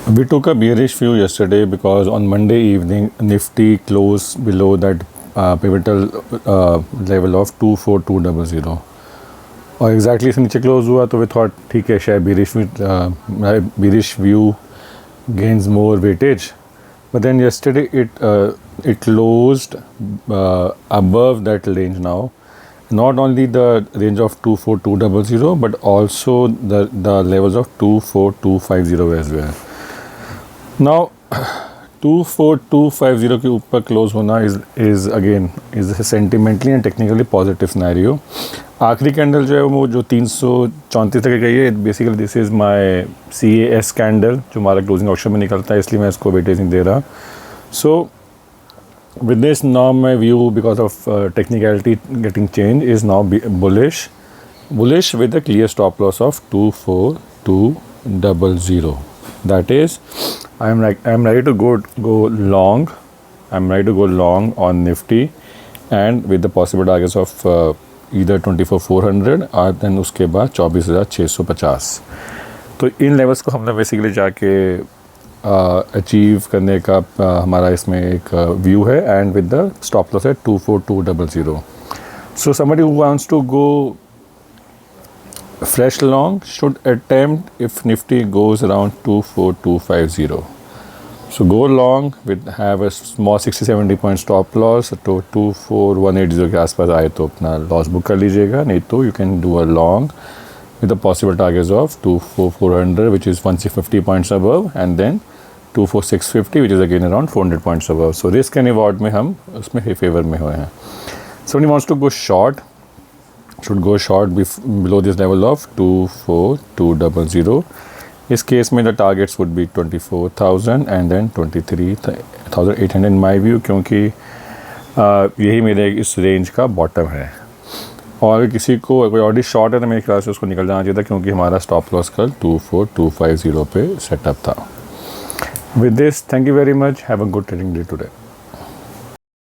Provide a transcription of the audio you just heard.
We took a bearish view yesterday because on Monday evening Nifty closed below that pivotal level of 24200 और exactly इससे नीचे close हुआ तो वे thought ठीक है शायद bearish view gains more weightage, but then yesterday it closed above that range now. Not only the range of 24200 but also the levels of 24250 as well. Now 24250 के ऊपर क्लोज होना is again sentimentally and technically positive scenario. आखिरी candle जो है वो जो 334 तक गई है, basically this is my CAS candle जो हमारा क्लोजिंग ऑप्शन में निकलता है, इसलिए मैं इसको वेटेज नहीं दे रहा. सो with this now my view because of technicality getting changed is now bullish with a clear stop loss of 24200. That is I'm ready to go long. I'm ready to go long on Nifty and with the possible targets of either 24,400 और then उसके बाद 24,650. तो इन levels को हमने basically जाके achieve करने का हमारा इसमें एक व्यू है and with the stop loss है 24200. So somebody who wants to go fresh long should attempt if Nifty goes around 24250. So go long with have a small 60-70 point stop loss तो 24180 के आसपास आए तो अपना लॉस बुक कर लीजिएगा, नहीं तो you can do a long with the possible targets of 24400 which is 150 points above and then 24650 which is again around 400 points above. So risk and reward में हम उसमें फेवर में हुए हैं. Somebody wants to go short should go short below this level of 24200. इस case में the targets would be 24,000 and then 23,800 in my view, क्योंकि यही मेरे इस रेंज का बॉटम है. और किसी को कोई ऑलरेडी शॉर्ट है तो मेरे ख्याल से उसको निकल जाना चाहिए था, क्योंकि हमारा स्टॉप लॉस कल 24250 पे सेटअप था. With this, thank you very much. Have a good trading day today.